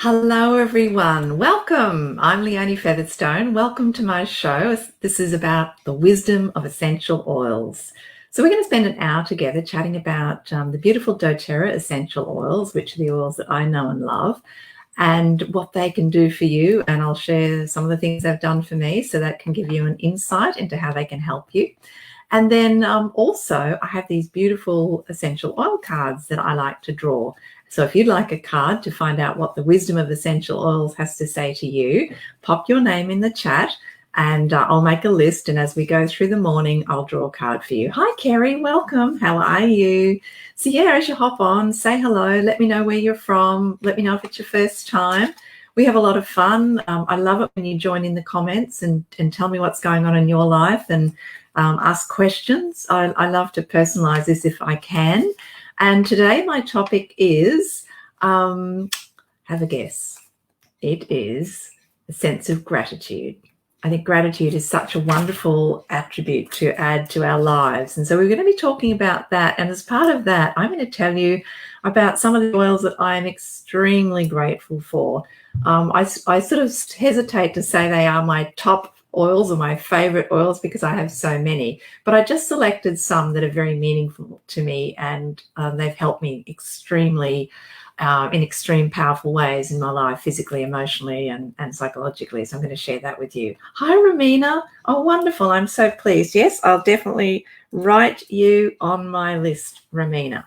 Hello, everyone. Welcome. I'm Leonie Featherstone. Welcome to my show. This is about the wisdom of essential oils. So we're going to spend an hour together chatting about the beautiful doTERRA essential oils, which are the oils that I know and love, and what they can do for you. And I'll share some of the things they've done for me so that can give you an insight into how they can help you. And then also I have these beautiful essential oil cards that I like to draw. So if you'd like a card to find out what the wisdom of essential oils has to say to you, pop your name in the chat and I'll make a list. And as we go through the morning, I'll draw a card for you. Hi, Kerry. Welcome. How are you? So yeah, as you hop on, say hello. Let me know where you're from. Let me know if it's your first time. We have a lot of fun. I love it when you join in the comments and tell me what's going on in your life and ask questions. I love to personalize this if I can. And today my topic is, have a guess. It is a sense of gratitude. I think gratitude is such a wonderful attribute to add to our lives. And so we're going to be talking about that. And as part of that, I'm going to tell you about some of the oils that I am extremely grateful for. I sort of hesitate to say they are my top oils or my favorite oils because I have so many, but I just selected some that are very meaningful to me, and they've helped me extremely in extreme powerful ways in my life, physically, emotionally, and psychologically. So I'm going to share that with you. Hi, Romina. Oh, wonderful. I'm so pleased. Yes, I'll definitely write you on my list, Romina.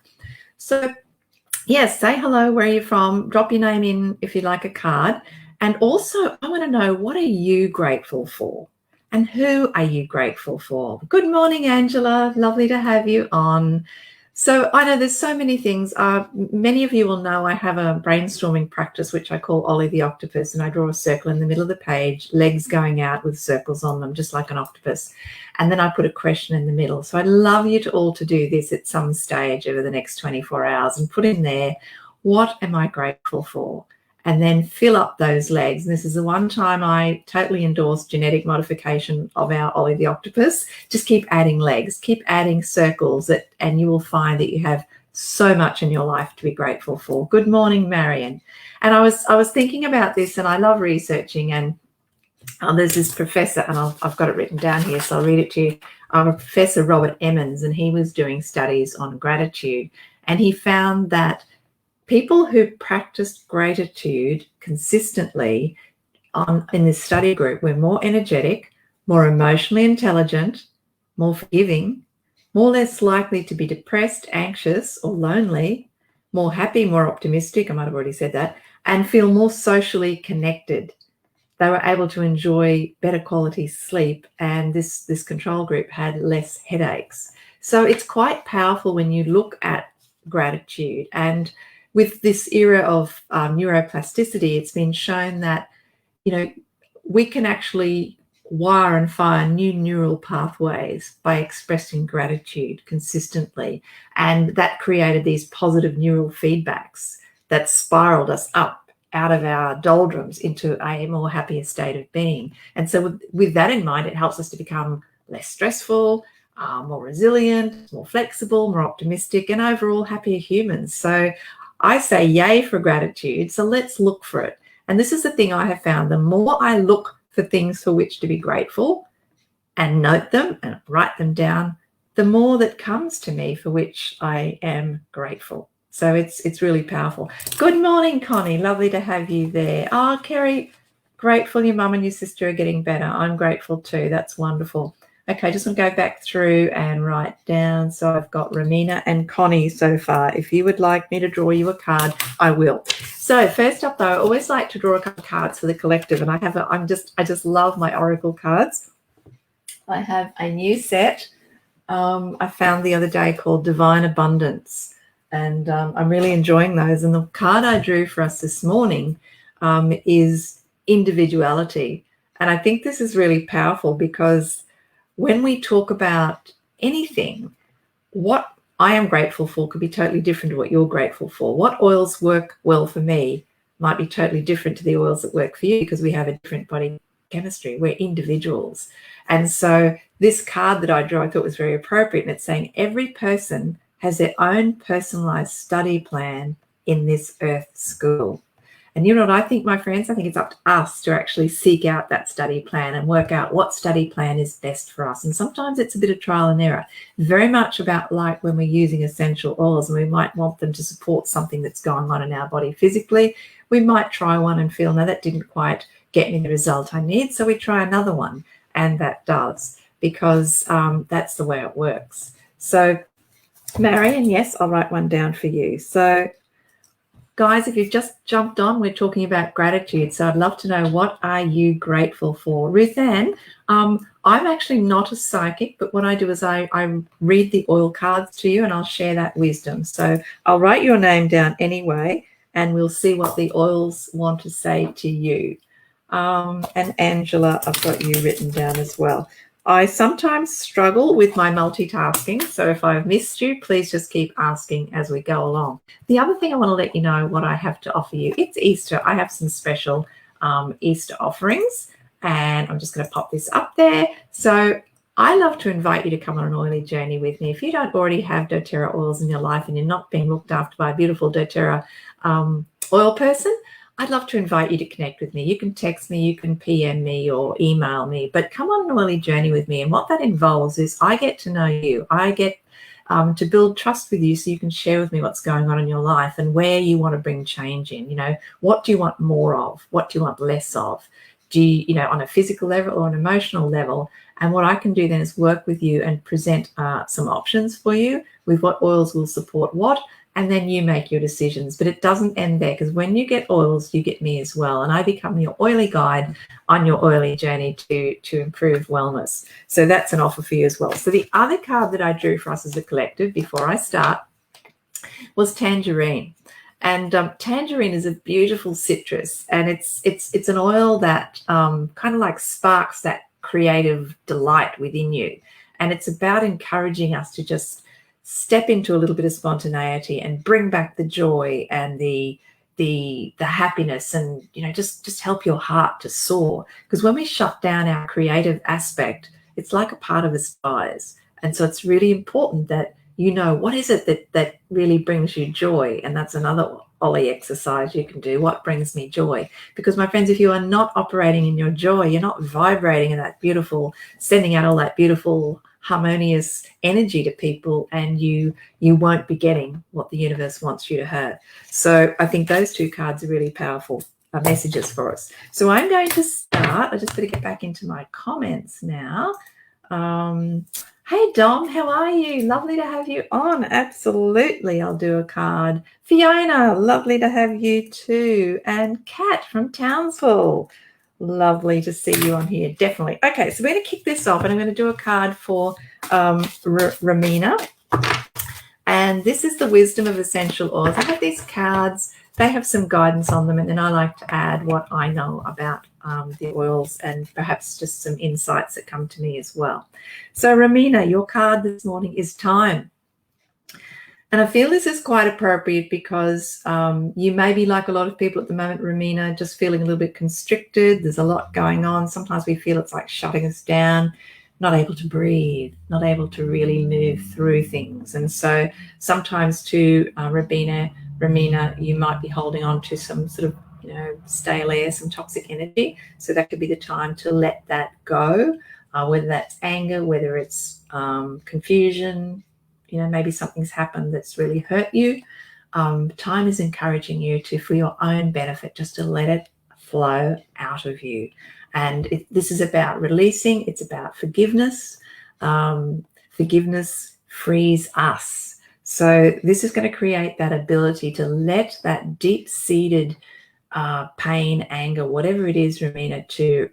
So yes, say hello, where are you from? Drop your name in if you'd like a card. And also, I want to know, what are you grateful for? And who are you grateful for? Good morning, Angela. Lovely to have you on. So I know there's so many things. Many of you will know I have a brainstorming practice, which I call Ollie the Octopus, and I draw a circle in the middle of the page, legs going out with circles on them, just like an octopus. And then I put a question in the middle. So I'd love you all to do this at some stage over the next 24 hours and put in there, what am I grateful for? And then fill up those legs. And this is the one time I totally endorse genetic modification of our Ollie the Octopus. Just keep adding legs, keep adding circles, and you will find that you have so much in your life to be grateful for. Good morning, Marion. And I was thinking about this, and I love researching, and there's this professor, and I've got it written down here, so I'll read it to you. Professor Robert Emmons, and he was doing studies on gratitude, and he found that people who practiced gratitude consistently in this study group were more energetic, more emotionally intelligent, more forgiving, more or less likely to be depressed, anxious, or lonely, more happy, more optimistic, I might have already said that, and feel more socially connected. They were able to enjoy better quality sleep, and this control group had less headaches. So it's quite powerful when you look at gratitude. And with this era of neuroplasticity, it's been shown that, we can actually wire and fire new neural pathways by expressing gratitude consistently. And that created these positive neural feedbacks that spiraled us up out of our doldrums into a more happier state of being. And so with that in mind, it helps us to become less stressful, more resilient, more flexible, more optimistic, and overall happier humans. So I say yay for gratitude. So let's look for it. And this is the thing I have found. The more I look for things for which to be grateful and note them and write them down, the more that comes to me for which I am grateful. So it's really powerful. Good morning, Connie. Lovely to have you there. Oh, Kerry, grateful your mum and your sister are getting better. I'm grateful too. That's wonderful. Okay, just want to go back through and write down. So I've got Romina and Connie so far. If you would like me to draw you a card, I will. So first up, though, I always like to draw a couple of cards for the collective, and I just love my oracle cards. I have a new set I found the other day called Divine Abundance, and I'm really enjoying those. And the card I drew for us this morning is individuality, and I think this is really powerful because when we talk about anything, what I am grateful for could be totally different to what you're grateful for. What oils work well for me might be totally different to the oils that work for you because we have a different body chemistry. We're individuals. And so this card that I drew, I thought was very appropriate. And it's saying every person has their own personalized study plan in this earth school. And you know what I think, my friends? I think it's up to us to actually seek out that study plan and work out what study plan is best for us. And sometimes it's a bit of trial and error, very much about like when we're using essential oils and we might want them to support something that's going on in our body physically. We might try one and feel, no, that didn't quite get me the result I need. So we try another one, and that does, because that's the way it works. So Marion, yes, I'll write one down for you. So guys, if you've just jumped on, we're talking about gratitude. So I'd love to know, what are you grateful for? Ruth Ann, I'm actually not a psychic, but what I do is I read the oil cards to you and I'll share that wisdom. So I'll write your name down anyway, and we'll see what the oils want to say to you. And Angela, I've got you written down as well. I sometimes struggle with my multitasking, so if I've missed you, please just keep asking as we go along. The other thing I want to let you know what I have to offer you. It's Easter. I have some special Easter offerings, and I'm just going to pop this up there. So I love to invite you to come on an oily journey with me. If you don't already have doTERRA oils in your life and you're not being looked after by a beautiful doTERRA oil person, I'd love to invite you to connect with me. You can text me, you can PM me or email me, but come on an oily journey with me. And what that involves is I get to know you. I get to build trust with you so you can share with me what's going on in your life and where you want to bring change in. You know, what do you want more of? What do you want less of? Do you, on a physical level or an emotional level? And what I can do then is work with you and present some options for you with what oils will support what, and then you make your decisions. But it doesn't end there, because when you get oils, you get me as well. And I become your oily guide on your oily journey to improve wellness. So that's an offer for you as well. So the other card that I drew for us as a collective before I start was tangerine. And tangerine is a beautiful citrus, and it's an oil that kind of like sparks that creative delight within you. And it's about encouraging us to just step into a little bit of spontaneity and bring back the joy and the happiness, and just help your heart to soar. Because when we shut down our creative aspect, it's like a part of us dies. And so it's really important that what is it that really brings you joy. And that's another Ollie exercise you can do. What brings me joy? Because my friends, if you are not operating in your joy, you're not vibrating in that beautiful, sending out all that beautiful harmonious energy to people, and you won't be getting what the universe wants you to have. So I think those two cards are really powerful messages for us. So I'm going to start. I just better get back into my comments now. Hey Dom, how are you? Lovely to have you on. Absolutely, I'll do a card. Fiona, lovely to have you too. And Kat from Townsville, lovely to see you on here. Definitely. Okay, so we're going to kick this off, and I'm going to do a card for Ramina. And this is the Wisdom of Essential Oils. I have these cards. They have some guidance on them, and then I like to add what I know about the oils and perhaps just some insights that come to me as well. So Ramina, your card this morning is time. And I feel this is quite appropriate because you may be like a lot of people at the moment, Ramina, just feeling a little bit constricted. There's a lot going on. Sometimes we feel it's like shutting us down, not able to breathe, not able to really move through things. And so sometimes too, Ramina, you might be holding on to some sort of stale air, some toxic energy. So that could be the time to let that go, whether that's anger, whether it's confusion, maybe something's happened that's really hurt you. Time is encouraging you to, for your own benefit, just to let it flow out of you. And this is about releasing. It's about forgiveness. Forgiveness frees us. So this is going to create that ability to let that deep-seated pain, anger, whatever it is, Ramina, to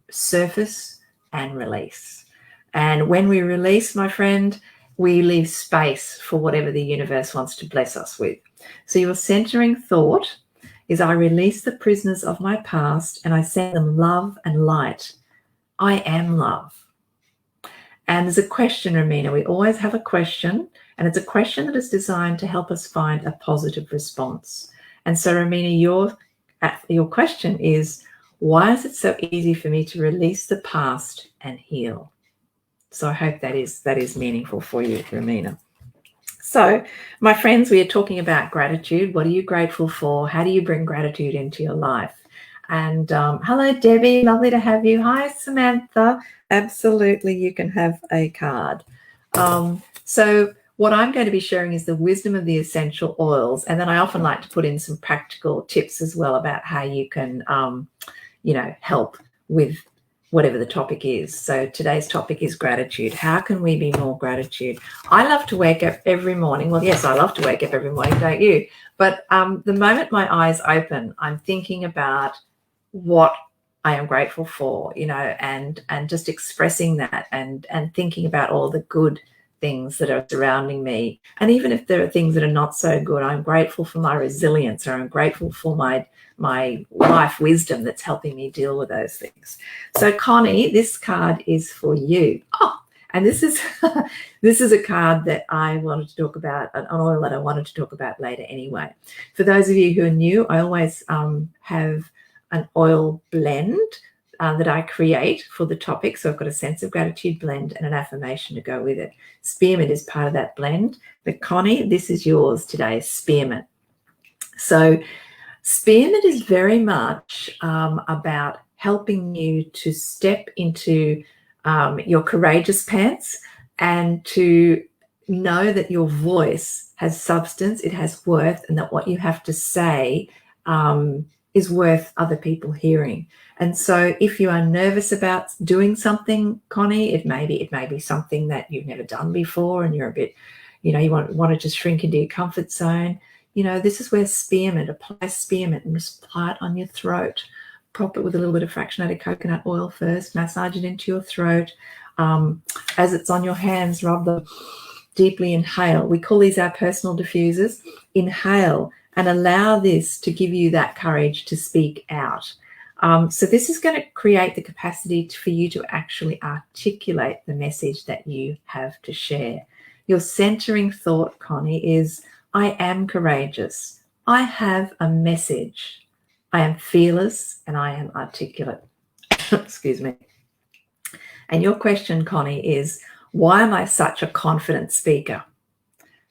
surface and release. And when we release, my friend, we leave space for whatever the universe wants to bless us with. So your centering thought is, I release the prisoners of my past and I send them love and light. I am love. And there's a question, Ramina. We always have a question, and it's a question that is designed to help us find a positive response. And so, Ramina, your question is, why is it so easy for me to release the past and heal? So I hope that is meaningful for you, Ramina. So, my friends, we are talking about gratitude. What are you grateful for? How do you bring gratitude into your life? And hello, Debbie. Lovely to have you. Hi, Samantha. Absolutely, you can have a card. So, what I'm going to be sharing is the wisdom of the essential oils. And then I often like to put in some practical tips as well about how you can, help with whatever the topic is. So today's topic is gratitude. How can we be more gratitude? I love to wake up every morning. Well, yes, I love to wake up every morning, don't you? But the moment my eyes open, I'm thinking about what I am grateful for, and just expressing that and thinking about all the good things that are surrounding me. And even if there are things that are not so good, I'm grateful for my resilience, or I'm grateful for my life wisdom that's helping me deal with those things. So Connie, this card is for you. Oh, and this is this is a card that I wanted to talk about, an oil that I wanted to talk about later anyway. For those of you who are new, I always have an oil blend that I create for the topic. So I've got a sense of gratitude blend and an affirmation to go with it. Spearmint is part of that blend. But Connie, this is yours today, spearmint. So spearmint is very much about helping you to step into your courageous pants and to know that your voice has substance, it has worth, and that what you have to say is worth other people hearing. And so if you are nervous about doing something, Connie, it may be something that you've never done before and you're a bit, you want to just shrink into your comfort zone. This is where apply spearmint and just apply it on your throat. Prop it with a little bit of fractionated coconut oil first, massage it into your throat. As it's on your hands, rub them, deeply inhale. We call these our personal diffusers. Inhale and allow this to give you that courage to speak out. So this is going to create the capacity for you to actually articulate the message that you have to share. Your centering thought, Connie, is I am courageous. I have a message. I am fearless and I am articulate. Excuse me. And your question, Connie, is why am I such a confident speaker?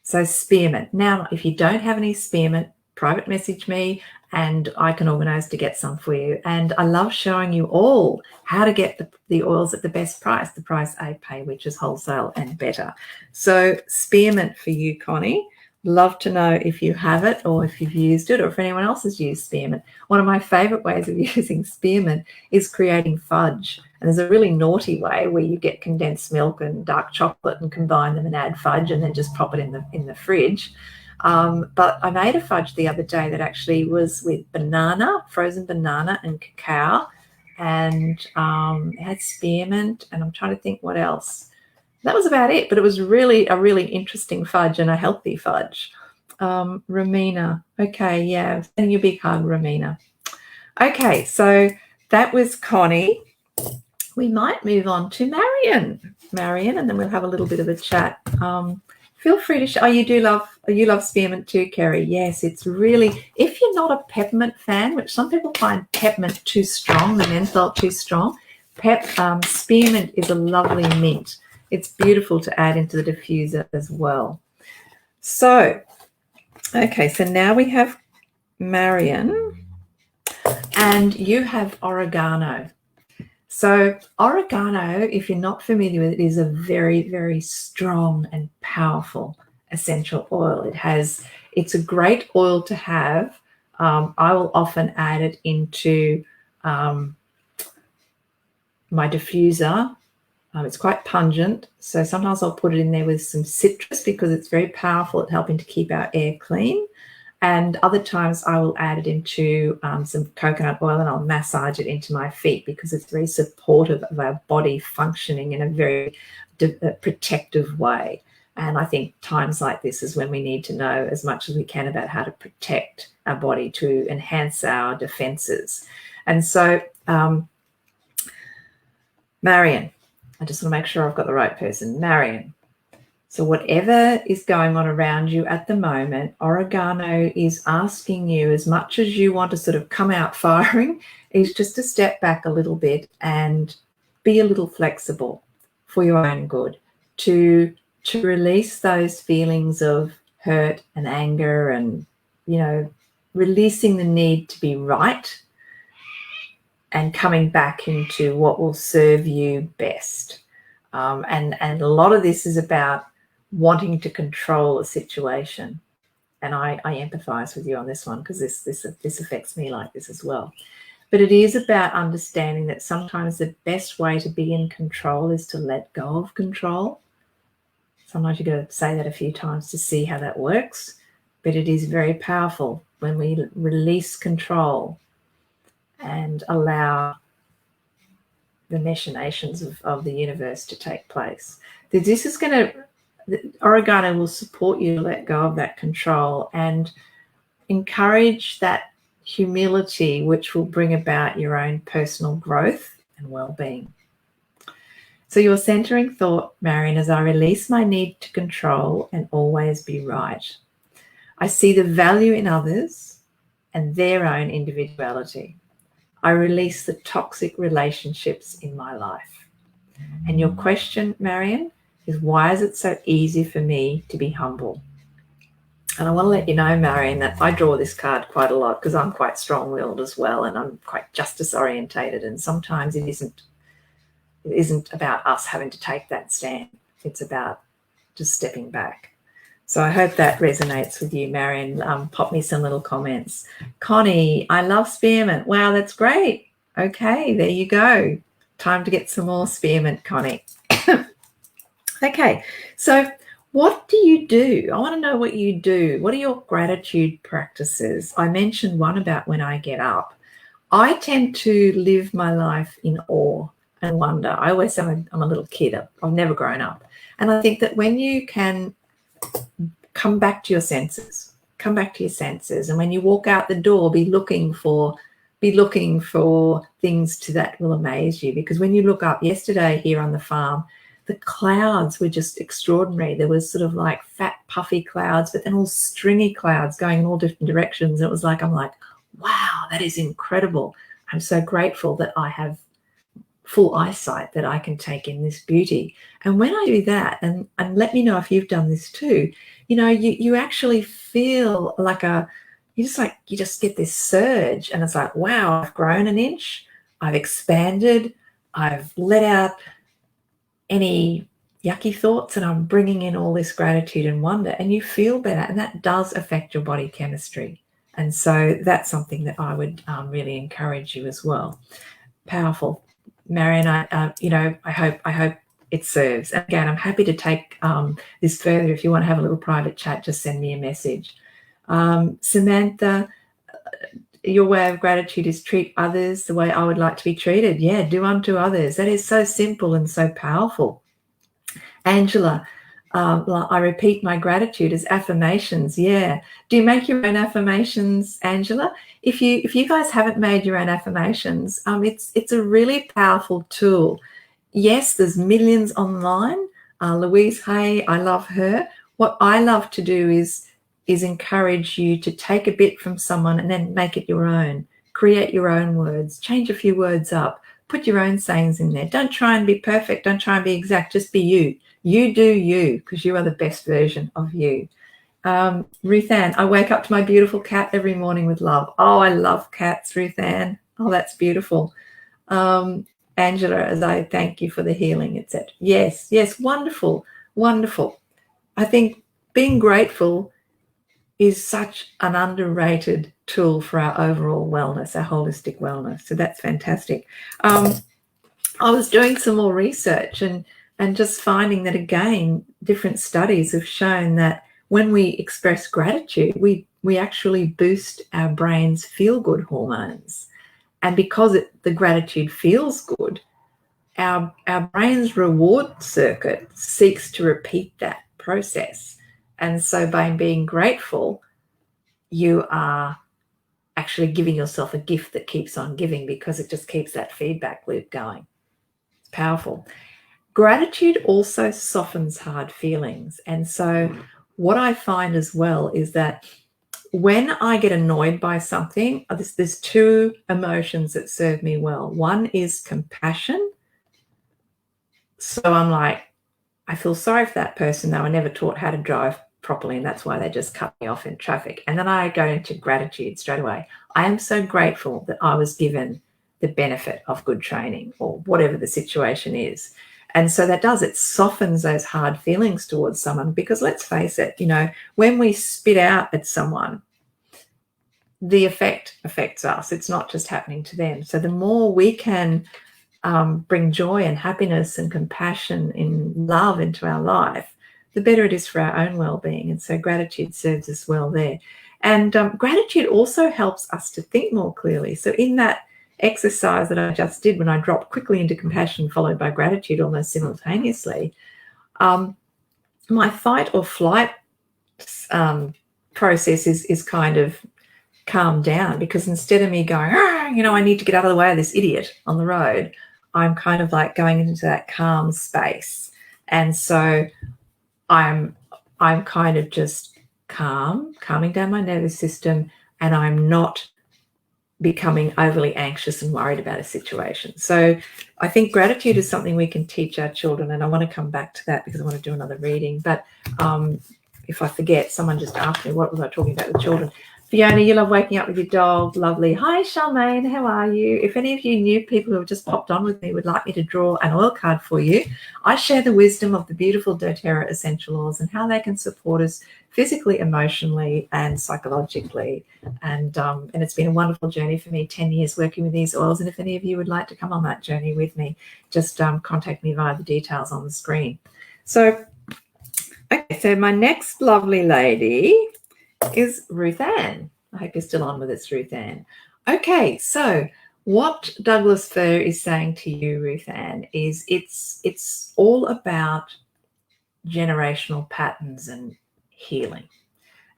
So spearmint. Now, if you don't have any spearmint, private message me and I can organize to get some for you. And I love showing you all how to get the oils at the best price, the price I pay, which is wholesale and better. So spearmint for you, Connie. Love to know if you have it or if you've used it or if anyone else has used spearmint. One of my favorite ways of using spearmint is creating fudge. And there's a really naughty way where you get condensed milk and dark chocolate and combine them and add fudge and then just pop it in the fridge. But I made a fudge the other day that actually was with banana, frozen banana and cacao, and it had spearmint, and I'm trying to think what else. That was about it, but it was really a really interesting fudge and a healthy fudge. Ramina. Okay, yeah, sending you a big hug, Ramina. Okay, so that was Connie. We might move on to Marion, and then we'll have a little bit of a chat. Feel free to share. You love spearmint too, Kerry. Yes, it's really, if you're not a peppermint fan, which some people find peppermint too strong, the menthol too strong, spearmint is a lovely mint. It's beautiful to add into the diffuser as well. So, okay, so now we have Marion and you have oregano. So oregano, if you're not familiar with it, is a very, very strong and powerful essential oil. It's a great oil to have. I will often add it into my diffuser. It's quite pungent, so sometimes I'll put it in there with some citrus because it's very powerful at helping to keep our air clean. And other times I will add it into some coconut oil and I'll massage it into my feet because it's very supportive of our body functioning in a very protective way. And I think times like this is when we need to know as much as we can about how to protect our body to enhance our defenses. And so, Marion, I just want to make sure I've got the right person. Marion. So whatever is going on around you at the moment, oregano is asking you, as much as you want to sort of come out firing, is just to step back a little bit and be a little flexible for your own good, to to release those feelings of hurt and anger and, releasing the need to be right and coming back into what will serve you best. And a lot of this is about wanting to control a situation. And I empathize with you on this one because this affects me like this as well. But it is about understanding that sometimes the best way to be in control is to let go of control. Sometimes you've got to say that a few times to see how that works. But it is very powerful when we release control and allow the machinations of the universe to take place. This is going to, oregano will support you to let go of that control and encourage that humility, which will bring about your own personal growth and well-being. So your centering thought, Marion, is I release my need to control and always be right. I see the value in others and their own individuality. I release the toxic relationships in my life. And your question, Marion, is why is it so easy for me to be humble? And I want to let you know, Marion, that I draw this card quite a lot because I'm quite strong-willed as well, and I'm quite justice-orientated. And sometimes it isn't about us having to take that stand. It's about just stepping back. So I hope that resonates with you, Marion. Pop me some little comments. Connie, I love spearmint. Wow, that's great. Okay, there you go. Time to get some more spearmint, Connie. Okay, so what do you do? I want to know what you do. What are your gratitude practices? I mentioned one about when I get up. I tend to live my life in awe and wonder. I always say I'm a little kid. I've never grown up. And I think that when you can come back to your senses, and when you walk out the door, be looking for things that will amaze you. Because when you look up yesterday here on the farm, the clouds were just extraordinary. There was sort of like fat, puffy clouds, but then all stringy clouds going in all different directions. It was like, I'm like, wow, that is incredible. I'm so grateful that I have full eyesight that I can take in this beauty. And when I do that, and let me know if you've done this too, you actually feel like you just get this surge, and it's like, wow, I've grown an inch, I've expanded, I've let out any yucky thoughts, and I'm bringing in all this gratitude and wonder, and you feel better, and that does affect your body chemistry. And so that's something that I would really encourage you as well. Powerful. Marion, I hope it serves. Again, I'm happy to take this further. If you want to have a little private chat, just send me a message. Samantha, your way of gratitude is treat others the way I would like to be treated. Yeah, do unto others. That is so simple and so powerful. Angela, I repeat my gratitude as affirmations. Yeah. Do you make your own affirmations, Angela? If you guys haven't made your own affirmations, it's a really powerful tool. Yes, there's millions online. Louise Hay, I love her. What I love to do is encourage you to take a bit from someone and then make it your own. Create your own words. Change a few words up. Put your own sayings in there. Don't try and be perfect. Don't try and be exact. Just be you. You do you, because you are the best version of you. Ruth Ann, I wake up to my beautiful cat every morning with love. Oh, I love cats, Ruth Ann. Oh, that's beautiful. Angela, as I thank you for the healing, etc. Yes, wonderful, wonderful. I think being grateful is such an underrated tool for our overall wellness, our holistic wellness. So that's fantastic. I was doing some more research and just finding that, again, different studies have shown that when we express gratitude, we actually boost our brain's feel-good hormones. And because the gratitude feels good, our brain's reward circuit seeks to repeat that process. And so by being grateful, you are actually giving yourself a gift that keeps on giving, because it just keeps that feedback loop going. It's powerful. Gratitude also softens hard feelings. And so what I find as well is that when I get annoyed by something, there's two emotions that serve me well. One is compassion. So I'm like, I feel sorry for that person. They were never taught how to drive properly, and that's why they just cut me off in traffic. And then I go into gratitude straight away. I am so grateful that I was given the benefit of good training, or whatever the situation is. And so that does, it softens those hard feelings towards someone, because let's face it, when we spit out at someone, the effect affects us. It's not just happening to them. So the more we can bring joy and happiness and compassion and love into our life, the better it is for our own well-being. And so gratitude serves us well there. And gratitude also helps us to think more clearly. So in that exercise that I just did, when I dropped quickly into compassion followed by gratitude almost simultaneously, my fight or flight process is kind of calmed down, because instead of me going, I need to get out of the way of this idiot on the road, I'm kind of like going into that calm space. And so I'm kind of just calming down my nervous system, and I'm not becoming overly anxious and worried about a situation. So I think gratitude is something we can teach our children, and I want to come back to that because I want to do another reading. But if I forget, someone just asked me, what was I talking about with children? Fiona, you love waking up with your dog. Lovely. Hi, Charmaine. How are you? If any of you new people who have just popped on with me would like me to draw an oil card for you, I share the wisdom of the beautiful doTERRA essential oils and how they can support us physically, emotionally, and psychologically. And it's been a wonderful journey for me, 10 years working with these oils. And if any of you would like to come on that journey with me, just contact me via the details on the screen. So, okay, so my next lovely lady is Ruth Ann. I hope you're still on with us, Ruth Ann. Okay, so what Douglas Fir is saying to you, Ruth Ann, is it's all about generational patterns and healing.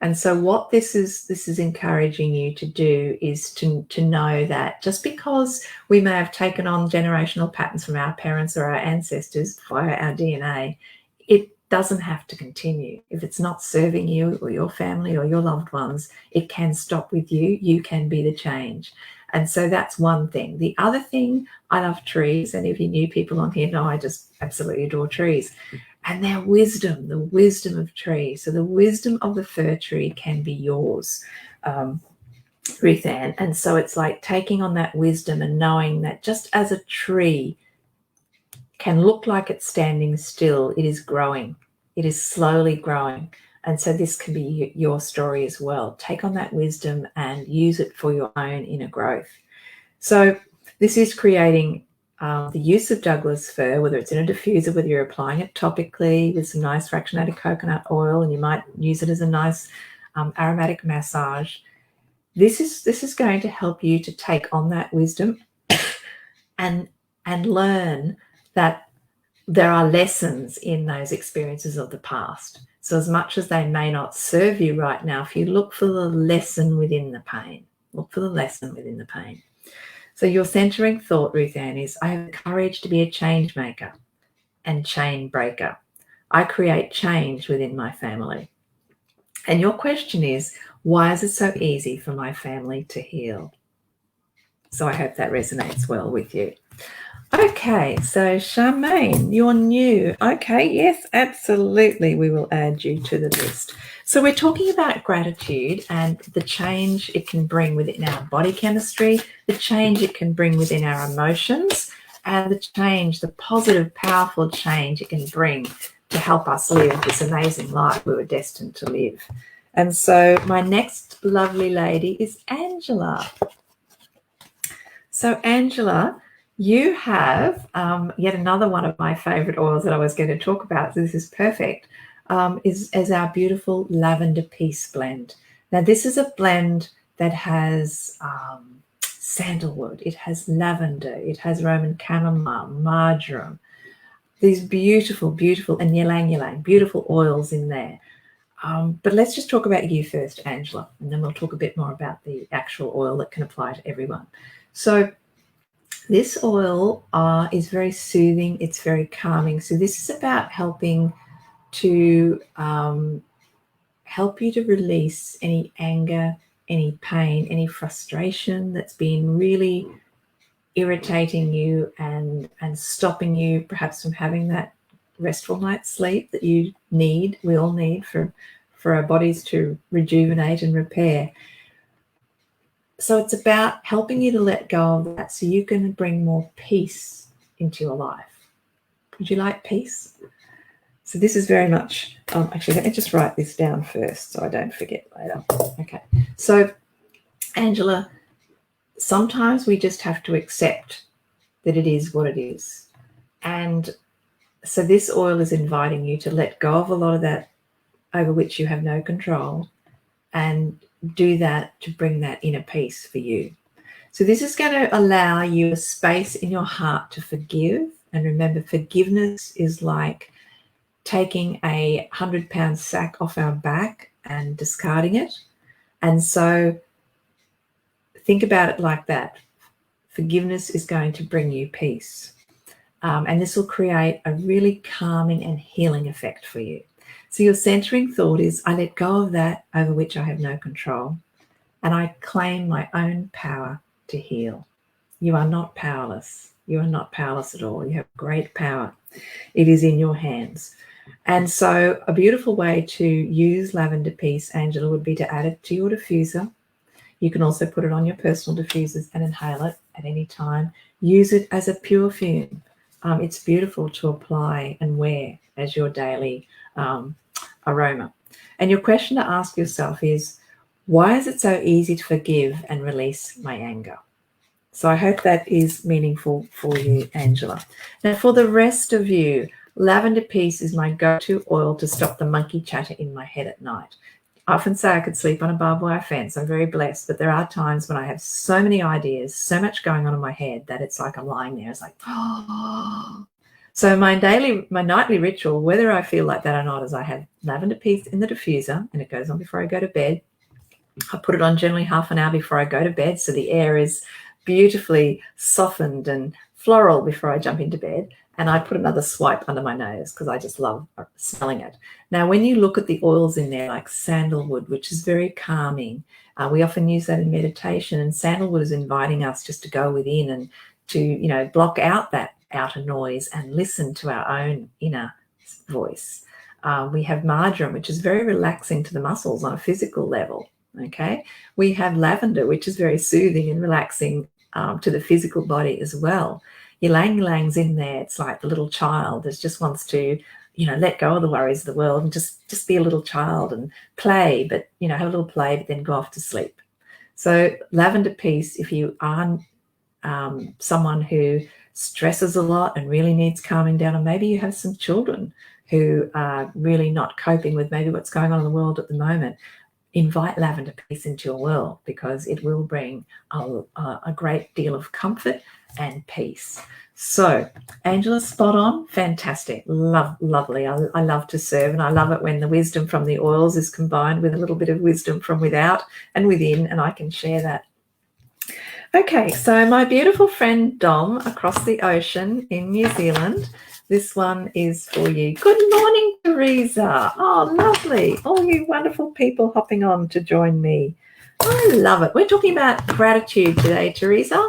And so what this is encouraging you to do is to know that just because we may have taken on generational patterns from our parents or our ancestors via our DNA, it doesn't have to continue. If it's not serving you or your family or your loved ones, it can stop with you. You can be the change. And so that's one thing. The other thing, I love trees. And if you new people on here know, I just absolutely adore trees. And their wisdom, the wisdom of trees. So the wisdom of the fir tree can be yours, Ruth Ann. And so it's like taking on that wisdom and knowing that just as a tree can look like it's standing still, it is growing. It is slowly growing. And so this can be your story as well. Take on that wisdom and use it for your own inner growth. So this is creating the use of Douglas fir, whether it's in a diffuser, whether you're applying it topically with some nice fractionated coconut oil, and you might use it as a nice aromatic massage. This is going to help you to take on that wisdom and learn that there are lessons in those experiences of the past. So as much as they may not serve you right now, if you look for the lesson within the pain, look for the lesson within the pain. So your centering thought, Ruth Ann, is I have the courage to be a change maker and chain breaker. I create change within my family. And your question is, why is it so easy for my family to heal? So I hope that resonates well with you. Okay, so Charmaine, you're new. Okay, yes, absolutely. We will add you to the list. So we're talking about gratitude and the change it can bring within our body chemistry, the change it can bring within our emotions, and the change, the positive, powerful change it can bring to help us live this amazing life we were destined to live. And so my next lovely lady is Angela. So Angela, you have yet another one of my favorite oils that I was going to talk about. So this is perfect. Is our beautiful lavender peace blend. Now this is a blend that has sandalwood, it has lavender, it has Roman chamomile, marjoram, these beautiful, and ylang ylang, beautiful oils in there. But let's just talk about you first, Angela, and then we'll talk a bit more about the actual oil that can apply to everyone. So this oil is very soothing. It's very calming. So this is about helping to help you to release any anger, any pain, any frustration that's been really irritating you and stopping you perhaps from having that restful night's sleep that you need, we all need for our bodies to rejuvenate and repair. So it's about helping you to let go of that so you can bring more peace into your life. Would you like peace? So this is very much, actually, let me just write this down first so I don't forget later. Okay, so Angela, sometimes we just have to accept that it is what it is. And so this oil is inviting you to let go of a lot of that over which you have no control and do that to bring that inner peace for you. So this is going to allow you a space in your heart to forgive. And remember, forgiveness is like taking a 100-pound sack off our back and discarding it. And so think about it like that. Forgiveness is going to bring you peace. And this will create a really calming and healing effect for you. So your centering thought is, I let go of that over which I have no control, and I claim my own power to heal. You are not powerless. You are not powerless at all. You have great power. It is in your hands. And so a beautiful way to use lavender peace, Angela, would be to add it to your diffuser. You can also put it on your personal diffusers and inhale it at any time. Use it as a pure fume. It's beautiful to apply and wear as your daily aroma. And your question to ask yourself is, why is it so easy to forgive and release my anger? So I hope that is meaningful for you, Angela. Now, for the rest of you, lavender peace is my go-to oil to stop the monkey chatter in my head at night. I often say I could sleep on a barbed wire fence. I'm very blessed, but there are times when I have so many ideas, so much going on in my head that it's like I'm lying there. It's like, oh. So my nightly ritual, whether I feel like that or not, is I have lavender peace in the diffuser, and it goes on before I go to bed. I put it on generally half an hour before I go to bed, so the air is beautifully softened and floral before I jump into bed. And I put another swipe under my nose because I just love smelling it. Now, when you look at the oils in there, like sandalwood, which is very calming, we often use that in meditation, and sandalwood is inviting us just to go within and to, block out that outer noise and listen to our own inner voice. We have marjoram, which is very relaxing to the muscles on a physical level. Okay, we have lavender, which is very soothing and relaxing to the physical body as well. Ylang ylang's in there. It's like the little child that just wants to, let go of the worries of the world and just be a little child and play, but, have a little play, but then go off to sleep. So lavender peace, if you are someone who stresses a lot and really needs calming down, or maybe you have some children who are really not coping with maybe what's going on in the world at the moment, invite lavender peace into your world, because it will bring a great deal of comfort and peace. So Angela, spot on, fantastic, lovely. I love to serve, and I love it when the wisdom from the oils is combined with a little bit of wisdom from without and within, and I can share that. Okay, so my beautiful friend Dom across the ocean in New Zealand, this one is for you. Good morning, Teresa. Oh, lovely. All you wonderful people hopping on to join me. I love it. We're talking about gratitude today, Teresa.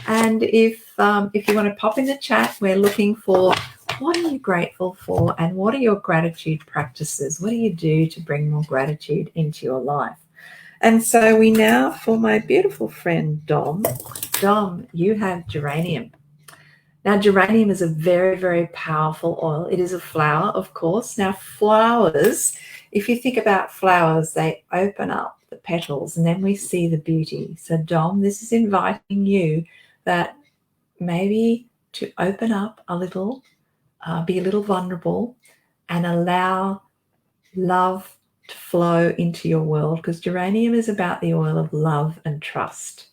And if you want to pop in the chat, we're looking for what are you grateful for and what are your gratitude practices? What do you do to bring more gratitude into your life? And so we now, for my beautiful friend Dom, you have geranium. Now, geranium is a very, very powerful oil. It is a flower, of course. Now, flowers, if you think about flowers, they open up the petals and then we see the beauty. So, Dom, this is inviting you that maybe to open up a little, be a little vulnerable and allow love to flow into your world, because geranium is about the oil of love and trust.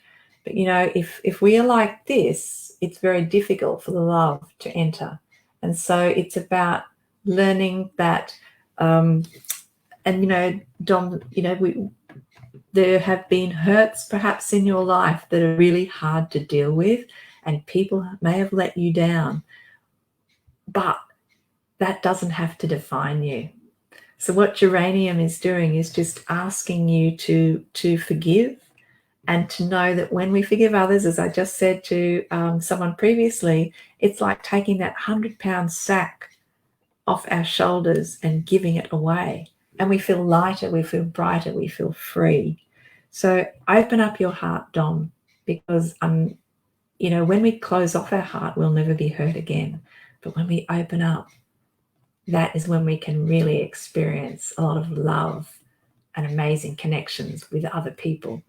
But if we are like this, it's very difficult for the love to enter. And so it's about learning that Dom, there have been hurts perhaps in your life that are really hard to deal with, and people may have let you down, but that doesn't have to define you. So what geranium is doing is just asking you to forgive, and to know that when we forgive others, as I just said to someone previously, it's like taking that 100-pound sack off our shoulders and giving it away. And we feel lighter, we feel brighter, we feel free. So open up your heart, Dom, because when we close off our heart, we'll never be hurt again. But when we open up, that is when we can really experience a lot of love and amazing connections with other people.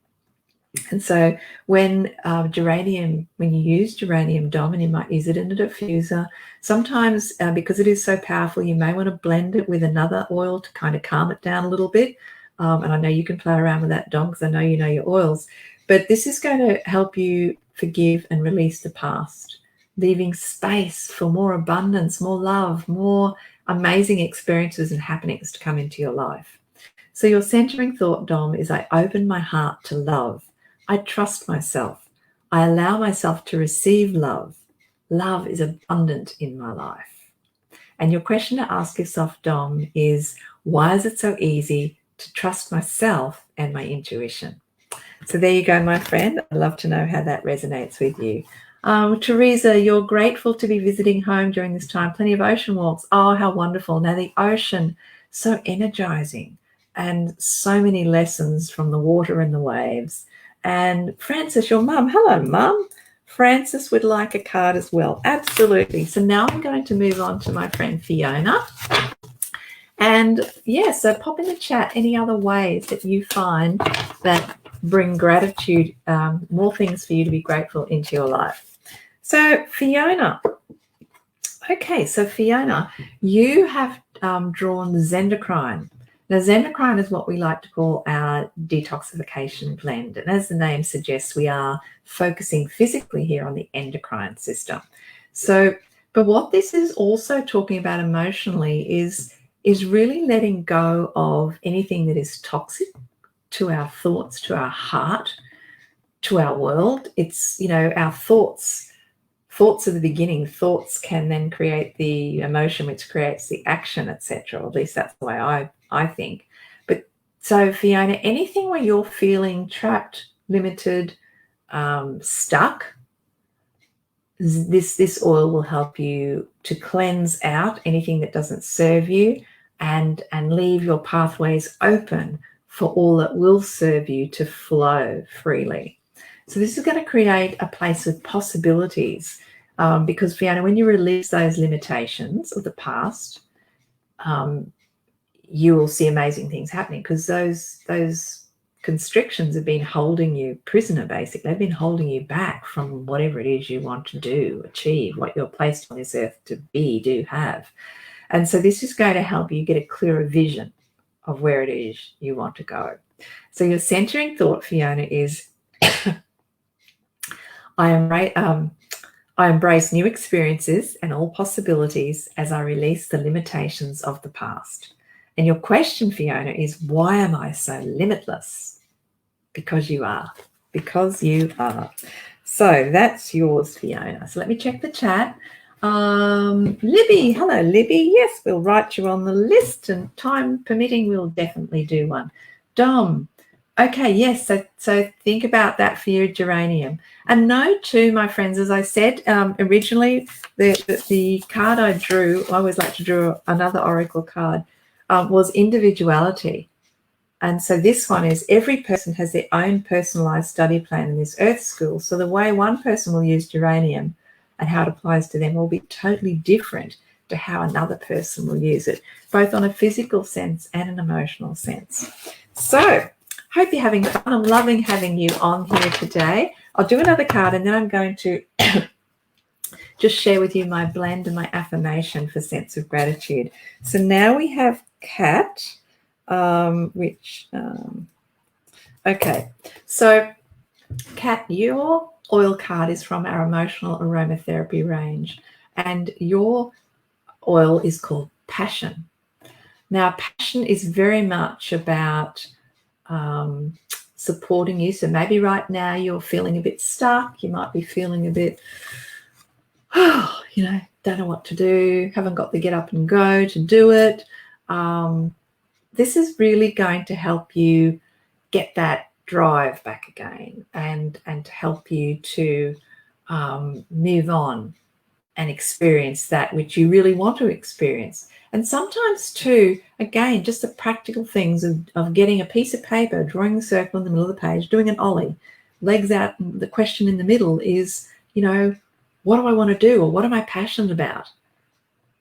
And so when you use geranium, Dom, and you might use it in a diffuser, sometimes because it is so powerful, you may want to blend it with another oil to kind of calm it down a little bit. And I know you can play around with that, Dom, because I know you know your oils. But this is going to help you forgive and release the past, leaving space for more abundance, more love, more amazing experiences and happenings to come into your life. So your centering thought, Dom, is I open my heart to love. I trust myself. I allow myself to receive love. Love is abundant in my life. And your question to ask yourself, Dom, is why is it so easy to trust myself and my intuition? So there you go, my friend. I'd love to know how that resonates with you. Teresa, you're grateful to be visiting home during this time. Plenty of ocean walks. Oh, how wonderful. Now the ocean, so energizing, and so many lessons from the water and the waves. And Frances, your mum. Hello, mum. Frances would like a card as well. Absolutely. So now I'm going to move on to my friend Fiona. And so pop in the chat any other ways that you find that bring gratitude, more things for you to be grateful into your life. So Fiona, you have drawn Zendocrine. Now, Zendocrine is what we like to call our detoxification blend. And as the name suggests, we are focusing physically here on the endocrine system. So, but what this is also talking about emotionally is really letting go of anything that is toxic to our thoughts, to our heart, to our world. It's, our thoughts are the beginning. Thoughts can then create the emotion, which creates the action, etc. Or at least that's the way I think. But so Fiona, anything where you're feeling trapped, limited, stuck, this oil will help you to cleanse out anything that doesn't serve you and leave your pathways open for all that will serve you to flow freely. So this is going to create a place of possibilities, because Fiona, when you release those limitations of the past, you will see amazing things happening, because those constrictions have been holding you prisoner, basically. They've been holding you back from whatever it is you want to do, achieve, what you're placed on this earth to be, do, have. And so this is going to help you get a clearer vision of where it is you want to go. So your centering thought, Fiona, is I embrace new experiences and all possibilities as I release the limitations of the past. And your question, Fiona, is why am I so limitless? Because you are. Because you are. So that's yours, Fiona. So let me check the chat. Libby, hello, Libby. Yes, we'll write you on the list, and time permitting, we'll definitely do one. Dom, okay, yes. So think about that for your geranium. And no, too, my friends, as I said originally, the card I drew, I always like to draw another oracle card, was individuality. And so this one is every person has their own personalized study plan in this earth school. So the way one person will use geranium and how it applies to them will be totally different to how another person will use it, both on a physical sense and an emotional sense. So hope you're having fun. I'm loving having you on here today. I'll do another card, and then I'm going to just share with you my blend and my affirmation for sense of gratitude. So now we have Kat, okay. So Kat, your oil card is from our emotional aromatherapy range, and your oil is called Passion. Now, passion is very much about supporting you. So maybe right now you're feeling a bit stuck. You might be feeling a bit, don't know what to do, haven't got the get up and go to do it. This is really going to help you get that drive back again and to help you to move on and experience that which you really want to experience. And sometimes too, again, just the practical things of getting a piece of paper, drawing a circle in the middle of the page, doing an ollie, legs out. The question in the middle is, what do I want to do, or what am I passionate about?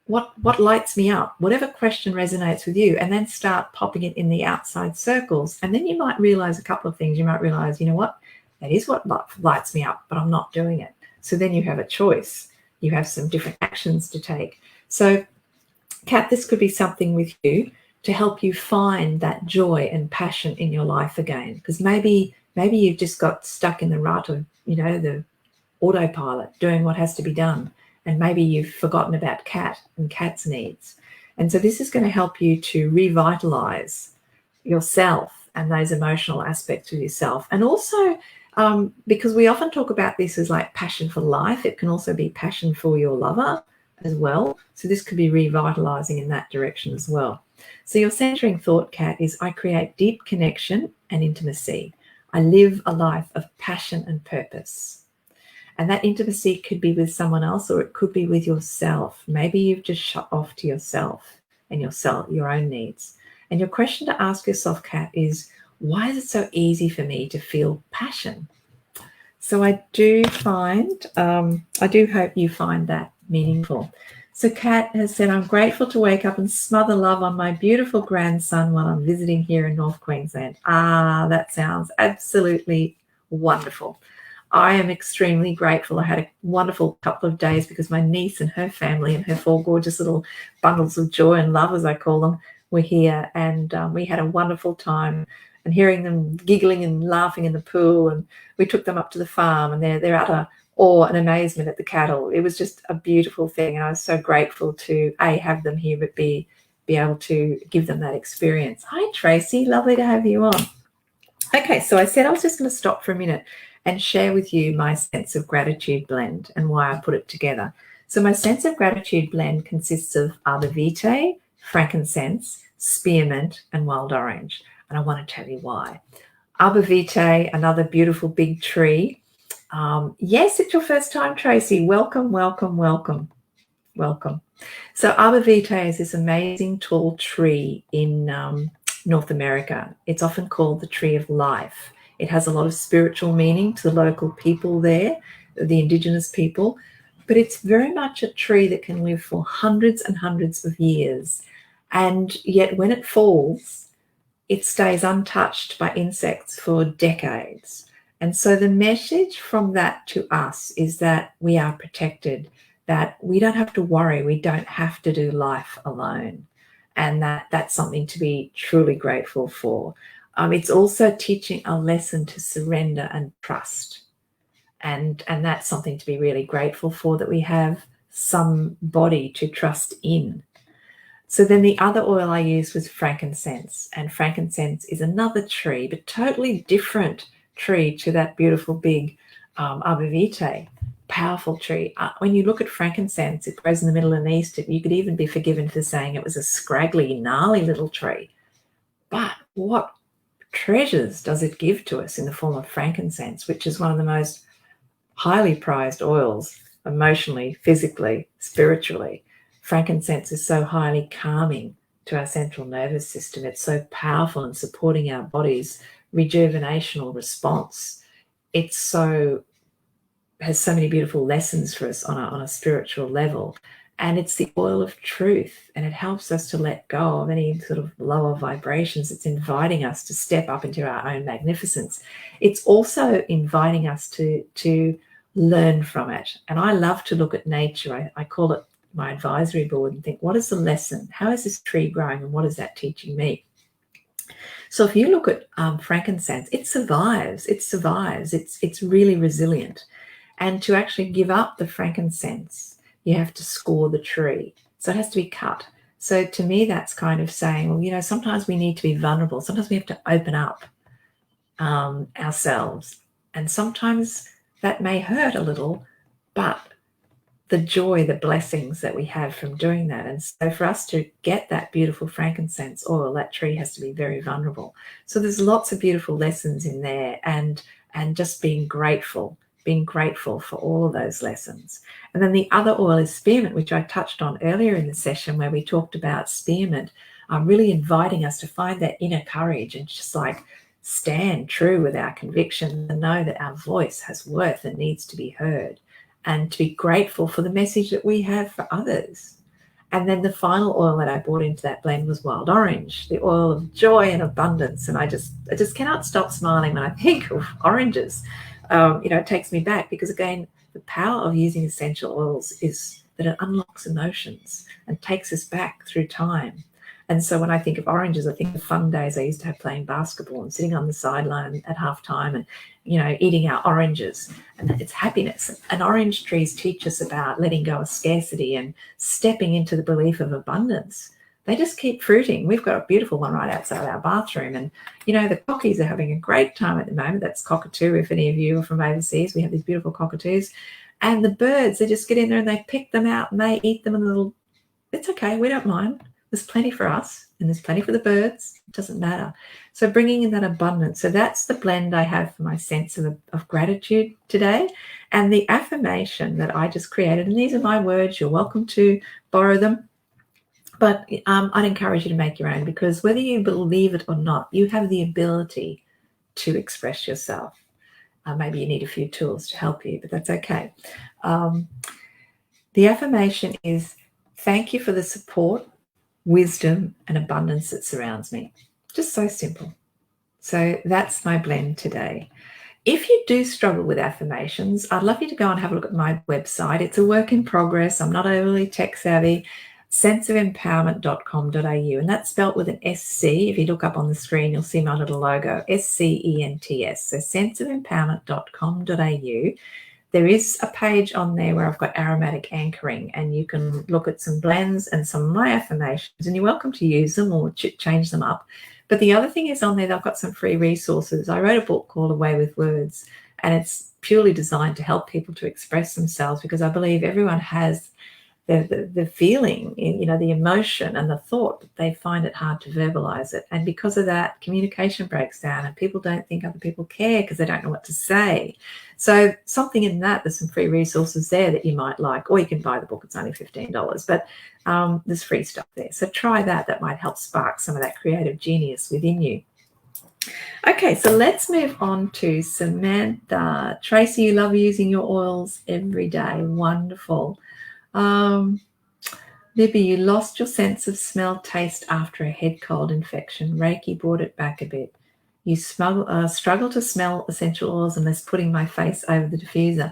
What lights me up? Whatever question resonates with you, and then start popping it in the outside circles. And then you might realize a couple of things. You might realize, what? That is what lights me up, but I'm not doing it. So then you have a choice. You have some different actions to take. So Kat, this could be something with you to help you find that joy and passion in your life again, because maybe you've just got stuck in the rut of, the autopilot, doing what has to be done, and maybe you've forgotten about Kat and Kat's needs. And so this is going to help you to revitalize yourself and those emotional aspects of yourself. And also, because we often talk about this as like passion for life, it can also be passion for your lover as well. So this could be revitalizing in that direction as well. So your centering thought, Kat, is I create deep connection and intimacy. I live a life of passion and purpose. And that intimacy could be with someone else, or it could be with yourself. Maybe you've just shut off to yourself and your own needs. And your question to ask yourself, Kat, is why is it so easy for me to feel passion? So I do hope you find that meaningful. So Kat has said, I'm grateful to wake up and smother love on my beautiful grandson while I'm visiting here in North Queensland. That sounds absolutely wonderful. I am extremely grateful. I had a wonderful couple of days because my niece and her family and her 4 gorgeous little bundles of joy and love, as I call them, were here, and we had a wonderful time. And hearing them giggling and laughing in the pool, and we took them up to the farm, and they're utter awe and amazement at the cattle. It was just a beautiful thing, and I was so grateful to have them here, but be able to give them that experience. Hi Tracy, lovely to have you on. Okay, so I said I was just going to stop for a minute and share with you my sense of gratitude blend and why I put it together. So my sense of gratitude blend consists of arbor vitae, frankincense, spearmint, and wild orange. And I want to tell you why. Arbor vitae, another beautiful big tree. Yes, it's your first time, Tracy. Welcome, welcome, welcome, welcome. So arbor vitae is this amazing tall tree in North America. It's often called the tree of life. It has a lot of spiritual meaning to the local people there, the indigenous people, but it's very much a tree that can live for hundreds and hundreds of years. And yet when it falls, it stays untouched by insects for decades. And so the message from that to us is that we are protected, that we don't have to worry, we don't have to do life alone. And that's something to be truly grateful for. It's also teaching a lesson to surrender and trust. And that's something to be really grateful for, that we have somebody to trust in. So then the other oil I used was frankincense, and frankincense is another tree, but totally different tree to that beautiful big arbor vitae, powerful tree. When you look at frankincense, it grows in the Middle and East. You could even be forgiven for saying it was a scraggly, gnarly little tree. But what treasures does it give to us in the form of frankincense, which is one of the most highly prized oils emotionally, physically, spiritually. Frankincense is so highly calming to our central nervous system. It's so powerful in supporting our body's rejuvenational response. It has so many beautiful lessons for us on a spiritual level. And it's the oil of truth, and it helps us to let go of any sort of lower vibrations. It's inviting us to step up into our own magnificence. It's also inviting us to learn from it. And I love to look at nature. I call it my advisory board and think, what is the lesson? How is this tree growing, and what is that teaching me? So if you look at frankincense, it survives. It's really resilient. And to actually give up the frankincense, you have to score the tree. So it has to be cut. So to me, that's kind of saying, well, sometimes we need to be vulnerable. Sometimes we have to open up ourselves. And sometimes that may hurt a little, but the joy, the blessings that we have from doing that. And so for us to get that beautiful frankincense oil, that tree has to be very vulnerable. So there's lots of beautiful lessons in there, and just being grateful being grateful for all of those lessons. And then the other oil is spearmint, which I touched on earlier in the session where we talked about spearmint, really inviting us to find that inner courage and just like stand true with our conviction and know that our voice has worth and needs to be heard, and to be grateful for the message that we have for others. And then the final oil that I brought into that blend was wild orange, the oil of joy and abundance. And I just cannot stop smiling when I think of oranges. It takes me back because, again, the power of using essential oils is that it unlocks emotions and takes us back through time. And so when I think of oranges, I think of fun days I used to have playing basketball and sitting on the sideline at halftime and, eating our oranges. And it's happiness. And orange trees teach us about letting go of scarcity and stepping into the belief of abundance. They just keep fruiting. We've got a beautiful one right outside our bathroom. And, the cockies are having a great time at the moment. That's cockatoo. If any of you are from overseas, we have these beautiful cockatoos. And the birds, they just get in there and they pick them out and they eat them in a little, it's okay. We don't mind. There's plenty for us and there's plenty for the birds. It doesn't matter. So bringing in that abundance. So that's the blend I have for my sense of gratitude today. And the affirmation that I just created, and these are my words, you're welcome to borrow them. But I'd encourage you to make your own, because whether you believe it or not, you have the ability to express yourself. Maybe you need a few tools to help you, but that's okay. The affirmation is, thank you for the support, wisdom, and abundance that surrounds me. Just so simple. So that's my blend today. If you do struggle with affirmations, I'd love you to go and have a look at my website. It's a work in progress. I'm not overly tech savvy. senseofempowerment.com.au, and that's spelt with an SC. If you look up on the screen, you'll see my little logo, SCENTS. So senseofempowerment.com.au. There is a page on there where I've got aromatic anchoring, and you can look at some blends and some of my affirmations, and you're welcome to use them or change them up. But the other thing is on there, I've got some free resources. I wrote a book called Away with Words, and it's purely designed to help people to express themselves, because I believe everyone has the feeling, the emotion and the thought, but they find it hard to verbalize it. And because of that, communication breaks down and people don't think other people care because they don't know what to say. So something in that, there's some free resources there that you might like, or you can buy the book. It's only $15, but there's free stuff there. So try that. That might help spark some of that creative genius within you. Okay, so let's move on to Samantha. Tracy, you love using your oils every day. Wonderful. Libby, you lost your sense of smell, taste after a head cold infection. Reiki brought it back a bit. You struggle to smell essential oils unless putting my face over the diffuser.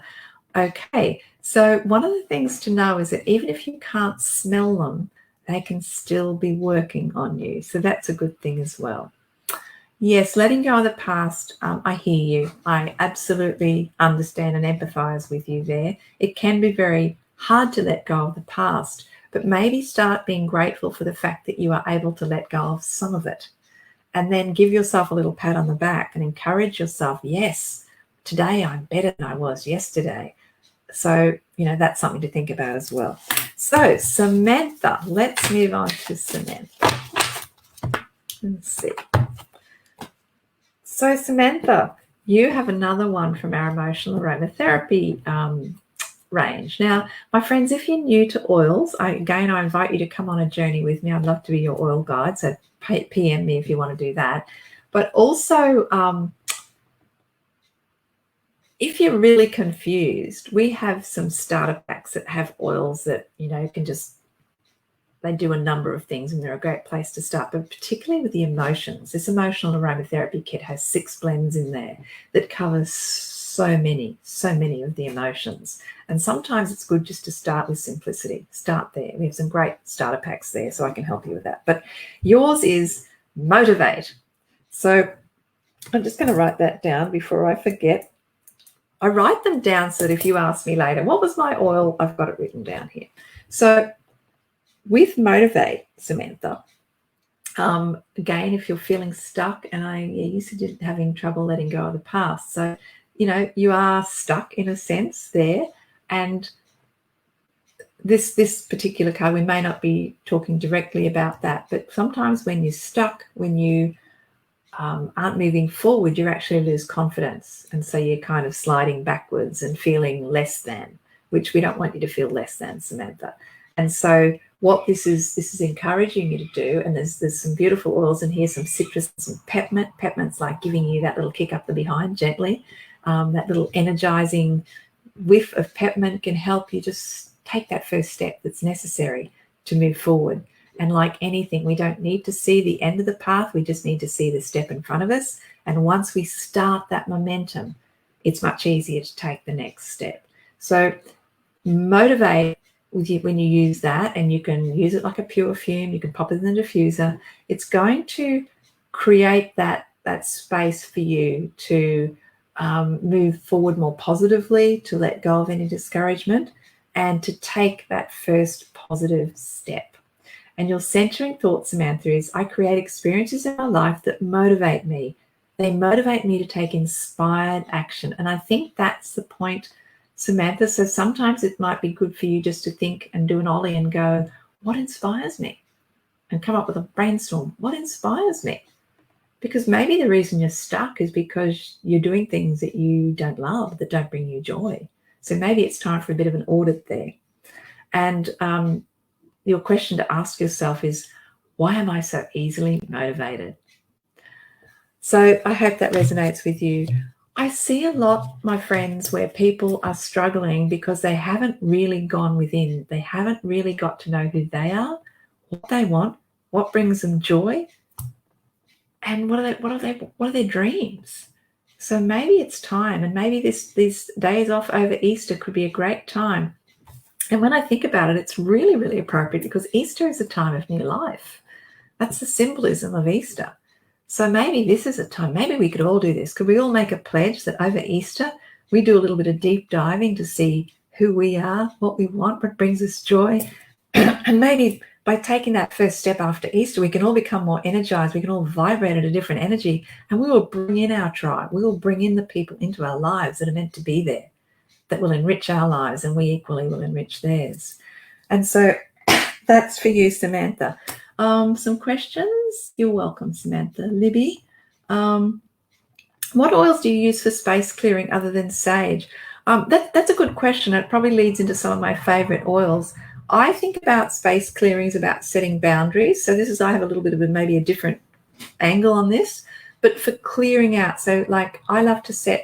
Okay, so one of the things to know is that even if you can't smell them, they can still be working on you. So that's a good thing as well. Yes, letting go of the past. I hear you. I absolutely understand and empathize with you there. It can be very hard to let go of the past, but maybe start being grateful for the fact that you are able to let go of some of it, and then give yourself a little pat on the back and encourage yourself. Yes, today I'm better than I was yesterday. So, that's something to think about as well. So Samantha, let's move on to Samantha. Let's see. So Samantha, you have another one from our emotional aromatherapy range. Now, my friends, if you're new to oils, I invite you to come on a journey with me. I'd love to be your oil guide, so PM me if you want to do that. But also, if you're really confused, we have some starter packs that have oils that, they do a number of things, and they're a great place to start, but particularly with the emotions. This emotional aromatherapy kit has 6 blends in there that covers so many of the emotions. And sometimes it's good just to start with simplicity. Start there. We have some great starter packs there, so I can help you with that. But yours is motivate. So I'm just going to write that down before I forget. I write them down so that if you ask me later, what was my oil? I've got it written down here. So with motivate, Samantha, again, if you're feeling stuck, and you said having trouble letting go of the past. So, you are stuck in a sense there. And this particular card, we may not be talking directly about that, but sometimes when you're stuck, when you aren't moving forward, you actually lose confidence. And so you're kind of sliding backwards and feeling less than, which we don't want you to feel less than, Samantha. And so what this is encouraging you to do, and there's some beautiful oils in here, some citrus, some peppermint. Peppermint's like giving you that little kick up the behind gently. That little energizing whiff of peppermint can help you just take that first step that's necessary to move forward. And like anything, we don't need to see the end of the path. We just need to see the step in front of us. And once we start that momentum, it's much easier to take the next step. So motivate with you when you use that, and you can use it like a pure fume. You can pop it in the diffuser. It's going to create that space for you to move forward more positively, to let go of any discouragement, and to take that first positive step. And your centering thought, Samantha, is I create experiences in my life that motivate me. They motivate me to take inspired action. And I think that's the point, Samantha. So sometimes it might be good for you just to think and do an ollie and go, what inspires me? And come up with a brainstorm. What inspires me? Because maybe the reason you're stuck is because you're doing things that you don't love, that don't bring you joy. So maybe it's time for a bit of an audit there. And your question to ask yourself is, why am I so easily motivated? So I hope that resonates with you. I see a lot, my friends, where people are struggling because they haven't really gone within. They haven't really got to know who they are, what they want, what brings them joy, and what are their dreams. So maybe it's time, and maybe these days off over Easter could be a great time. And when I think about it, it's really, really appropriate because Easter is a time of new life. That's the symbolism of Easter. So maybe this is a time, maybe we could all do this. Could we all make a pledge that over Easter, we do a little bit of deep diving to see who we are, what we want, what brings us joy? And maybe by taking that first step after Easter, we can all become more energized. We can all vibrate at a different energy, and we will bring in our tribe. We will bring in the people into our lives that are meant to be there, that will enrich our lives, and we equally will enrich theirs. And so that's for you, Samantha. Some questions? You're welcome, Samantha. Libby, what oils do you use for space clearing other than sage? That's a good question. It probably leads into some of my favorite oils. I think about space clearings, about setting boundaries. So I have a little bit of maybe a different angle on this. But for clearing out, so like I love to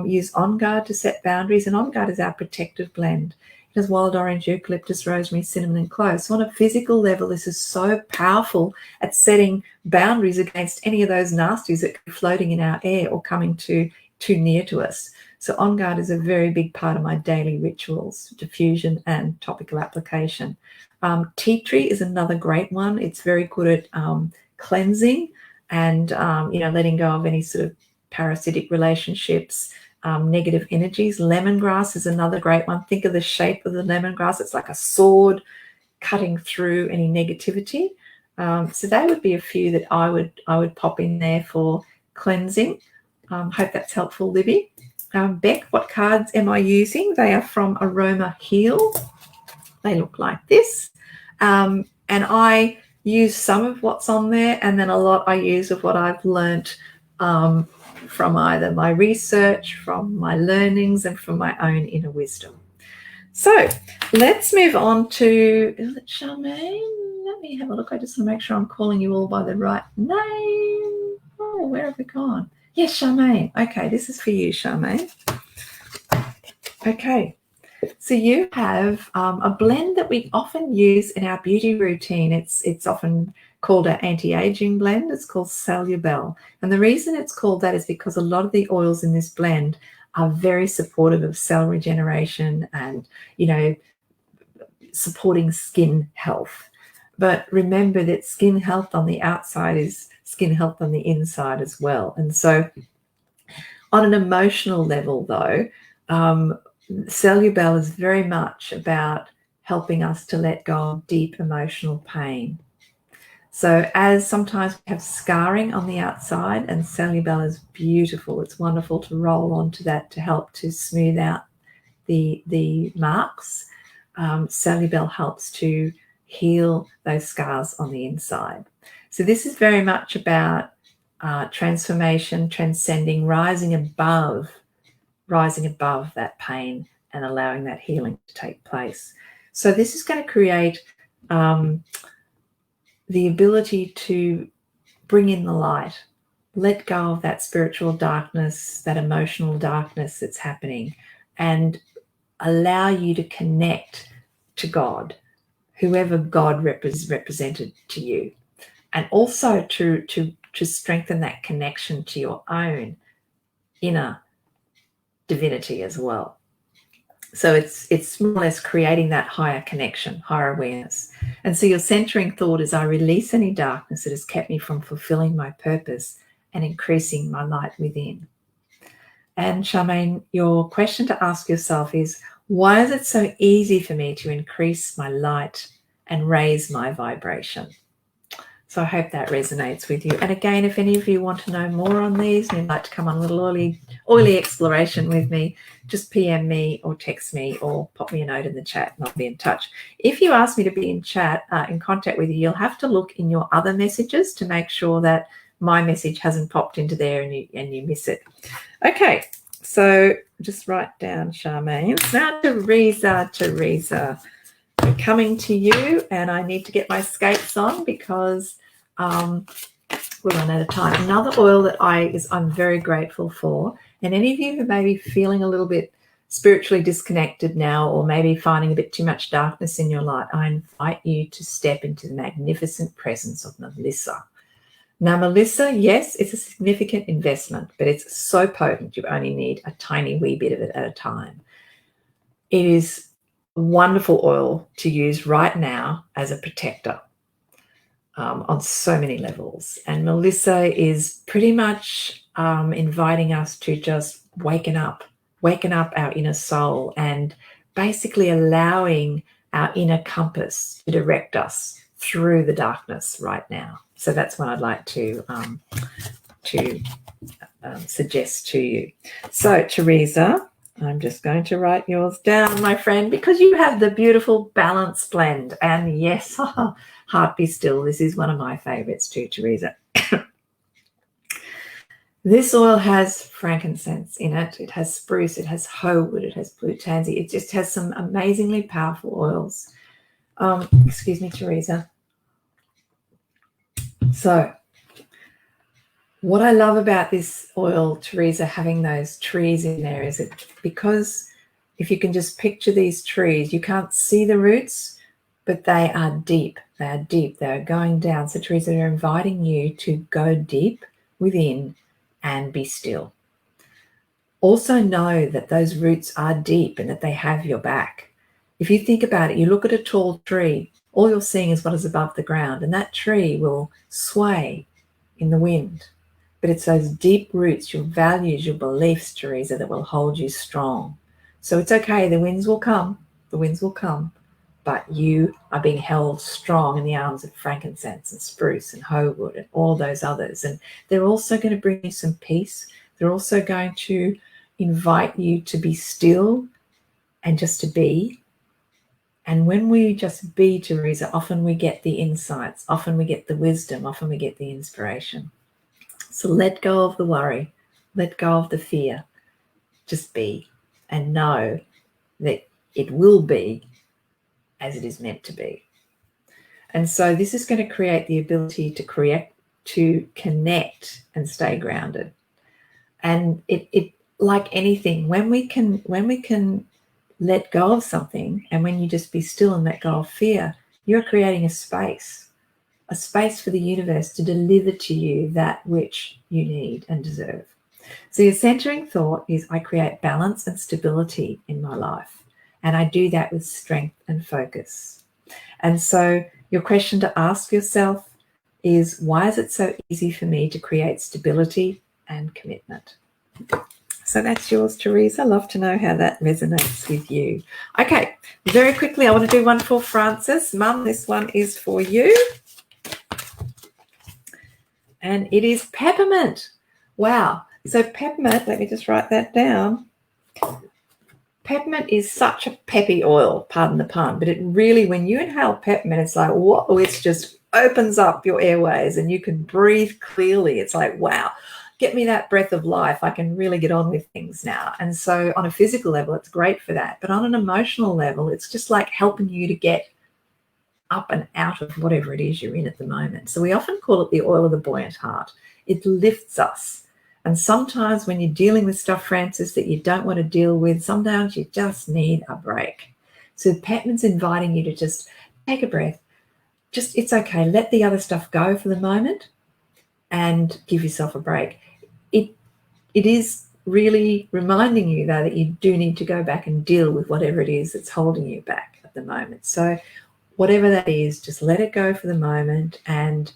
use On Guard to set boundaries, and On Guard is our protective blend. It has wild orange, eucalyptus, rosemary, cinnamon, and cloves. So on a physical level, this is so powerful at setting boundaries against any of those nasties that could be floating in our air or coming too near to us. So On Guard is a very big part of my daily rituals, diffusion and topical application. Tea tree is another great one. It's very good at cleansing and letting go of any sort of parasitic relationships, negative energies. Lemongrass is another great one. Think of the shape of the lemongrass. It's like a sword cutting through any negativity. So they would be a few that I would pop in there for cleansing. Hope that's helpful, Libby. Beck, what cards am I using? They are from Aroma Heal. They look like this. And I use some of what's on there, and then a lot I use of what I've learnt from either my research, from my learnings, and from my own inner wisdom. So let's move on to, is it Charmaine? Let me have a look. I just want to make sure I'm calling you all by the right name. Oh, where have we gone? Yes, Charmaine. Okay, this is for you, Charmaine. Okay. So you have a blend that we often use in our beauty routine. It's often called our anti-aging blend. It's called Celubel. And the reason it's called that is because a lot of the oils in this blend are very supportive of cell regeneration and, supporting skin health. But remember that skin health on the outside is skin health on the inside as well. And so on an emotional level, though, Celubel is very much about helping us to let go of deep emotional pain. So as sometimes we have scarring on the outside, and Celubel is beautiful. It's wonderful to roll onto that to help to smooth out the marks. Celubel helps to heal those scars on the inside. So this is very much about transformation, transcending, rising above that pain and allowing that healing to take place. So this is going to create the ability to bring in the light, let go of that spiritual darkness, that emotional darkness that's happening, and allow you to connect to God, whoever God represented to you, and also to strengthen that connection to your own inner divinity as well. So it's more or less creating that higher connection, higher awareness. And so your centering thought is, I release any darkness that has kept me from fulfilling my purpose and increasing my light within. And Charmaine, your question to ask yourself is, why is it so easy for me to increase my light and raise my vibration? So I hope that resonates with you. And again, if any of you want to know more on these and you'd like to come on a little oily exploration with me, just PM me or text me or pop me a note in the chat and I'll be in touch. If you ask me to be in contact with you, you'll have to look in your other messages to make sure that my message hasn't popped into there and you miss it. Okay, so just write down Charmaine. Now Teresa. I'm coming to you, and I need to get my skates on because we're run out of time. Another oil that I'm very grateful for, and any of you who may be feeling a little bit spiritually disconnected now, or maybe finding a bit too much darkness in your life, I invite you to step into the magnificent presence of Melissa. Now, Melissa, yes, it's a significant investment, but it's so potent you only need a tiny wee bit of it at a time. It is wonderful oil to use right now as a protector on so many levels. And Melissa is pretty much inviting us to just waken up our inner soul and basically allowing our inner compass to direct us through the darkness right now. So that's what I'd like to suggest to you. So, Teresa, I'm just going to write yours down, my friend, because you have the beautiful balance blend. And yes, heart be still. This is one of my favorites too, Teresa. This oil has frankincense in it. It has spruce. It has hoewood. It has blue tansy. It just has some amazingly powerful oils. Excuse me, Teresa. So, what I love about this oil, Teresa, having those trees in there is it because if you can just picture these trees, you can't see the roots, but they are deep. They are deep. They are going down. So, Teresa, they're inviting you to go deep within and be still. Also know that those roots are deep and that they have your back. If you think about it, you look at a tall tree, all you're seeing is what is above the ground, and that tree will sway in the wind. But it's those deep roots, your values, your beliefs, Teresa, that will hold you strong. So it's okay. The winds will come, but you are being held strong in the arms of frankincense and spruce and hoewood and all those others. And they're also going to bring you some peace. They're also going to invite you to be still and just to be. And when we just be, Teresa, often we get the insights, often we get the wisdom, often we get the inspiration. So let go of the worry, let go of the fear, just be and know that it will be as it is meant to be. And so this is going to create the ability to connect and stay grounded. And it like anything, when we can let go of something, and when you just be still and let go of fear, you're creating a space for the universe to deliver to you that which you need and deserve. So your centering thought is, I create balance and stability in my life, and I do that with strength and focus. And so your question to ask yourself is, why is it so easy for me to create stability and commitment? So that's yours, Teresa. Love to know how that resonates with you. Okay, very quickly, I want to do one for Francis. Mum, this one is for you. And it is peppermint. Wow. So peppermint, let me just write that down. Peppermint is such a peppy oil, pardon the pun, but it really, when you inhale peppermint, it's like, whoa, it's just opens up your airways and you can breathe clearly. It's like, wow, get me that breath of life. I can really get on with things now. And so on a physical level, it's great for that. But on an emotional level, it's just like helping you to get up and out of whatever it is you're in at the moment. So we often call it the oil of the buoyant heart. It lifts us. And sometimes when you're dealing with stuff, Francis, that you don't want to deal with, sometimes you just need a break. So Patman's inviting you to just take a breath. Just, it's okay. Let the other stuff go for the moment and give yourself a break. It is really reminding you, though, that you do need to go back and deal with whatever it is that's holding you back at the moment. So whatever that is, just let it go for the moment and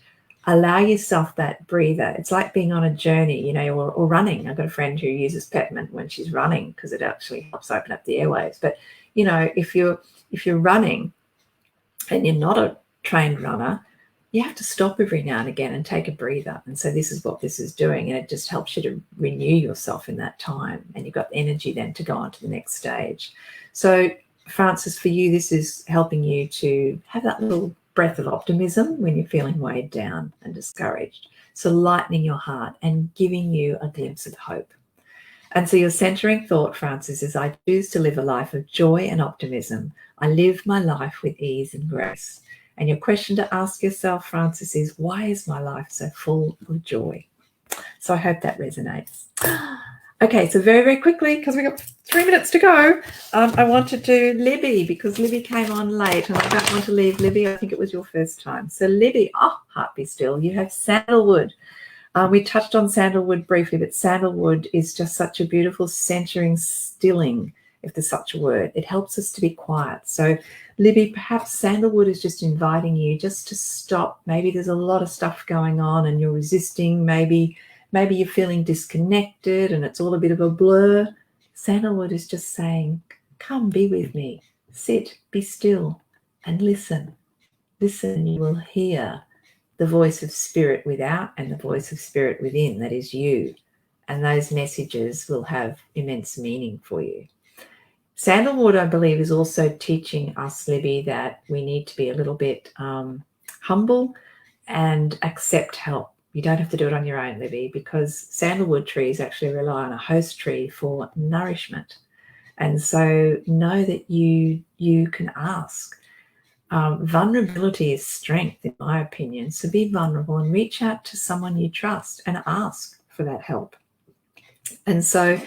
allow yourself that breather. It's like being on a journey, you know, or running. I've got a friend who uses peppermint when she's running because it actually helps open up the airways. But, you know, if you're running and you're not a trained runner, you have to stop every now and again and take a breather. And so this is what this is doing. And it just helps you to renew yourself in that time. And you've got energy then to go on to the next stage. So Francis, for you, this is helping you to have that little breath of optimism when you're feeling weighed down and discouraged. So lightening your heart and giving you a glimpse of hope. And so your centering thought, Francis, is I choose to live a life of joy and optimism. I live my life with ease and grace. And your question to ask yourself, Francis, is why is my life so full of joy? So I hope that resonates. Okay, so very, very quickly, because we've got 3 minutes to go, I want to do Libby because Libby came on late and I don't want to leave Libby. I think it was your first time. So Libby, heart be still, you have sandalwood. We touched on sandalwood briefly, but sandalwood is just such a beautiful centering, stilling, if there's such a word. It helps us to be quiet. So Libby, perhaps sandalwood is just inviting you just to stop. Maybe there's a lot of stuff going on and you're resisting. Maybe you're feeling disconnected and it's all a bit of a blur. Sandalwood is just saying, come be with me, sit, be still and listen. Listen, you will hear the voice of spirit without and the voice of spirit within, that is you. And those messages will have immense meaning for you. Sandalwood, I believe, is also teaching us, Libby, that we need to be a little bit humble and accept help. You don't have to do it on your own, Libby, because sandalwood trees actually rely on a host tree for nourishment. And so know that you can ask. Vulnerability is strength, in my opinion. So be vulnerable and reach out to someone you trust and ask for that help. And so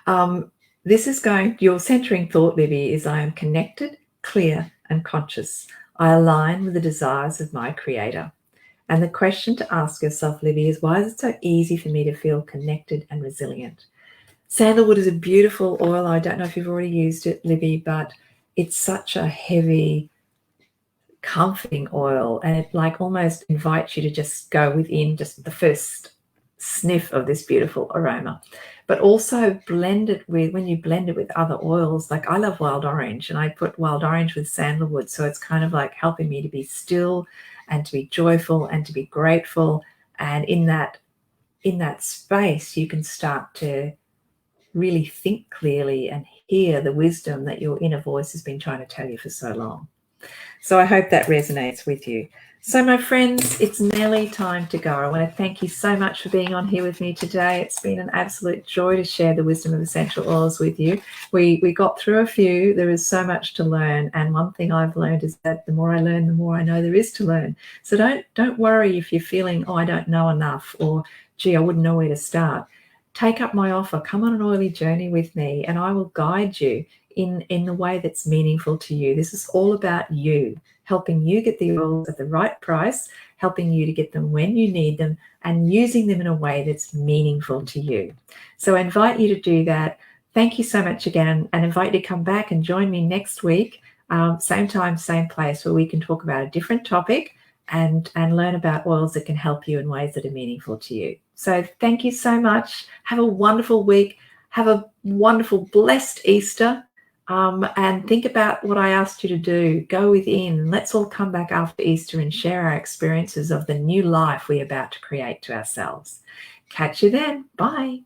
your centering thought, Libby, is I am connected, clear, and conscious. I align with the desires of my creator. And the question to ask yourself, Libby, is why is it so easy for me to feel connected and resilient? Sandalwood is a beautiful oil. I don't know if you've already used it, Libby, but it's such a heavy, comforting oil, and it like almost invites you to just go within just the first sniff of this beautiful aroma. But also when you blend it with other oils, like I love wild orange and I put wild orange with sandalwood. So it's kind of like helping me to be still and to be joyful and to be grateful. And in that space, you can start to really think clearly and hear the wisdom that your inner voice has been trying to tell you for so long. So I hope that resonates with you. So my friends, it's nearly time to go. I want to thank you so much for being on here with me today. It's been an absolute joy to share the wisdom of essential oils with you. We got through a few. There is so much to learn. And one thing I've learned is that the more I learn, the more I know there is to learn. So don't worry if you're feeling, I don't know enough, or gee, I wouldn't know where to start. Take up my offer. Come on an oily journey with me and I will guide you in the way that's meaningful to you. This is all about you, helping you get the oils at the right price, helping you to get them when you need them, and using them in a way that's meaningful to you. So I invite you to do that. Thank you so much again, and invite you to come back and join me next week, same time, same place, where we can talk about a different topic and learn about oils that can help you in ways that are meaningful to you. So thank you so much. Have a wonderful week. Have a wonderful, blessed Easter. And think about what I asked you to do. Go within. Let's all come back after Easter and share our experiences of the new life we're about to create to ourselves. Catch you then. Bye.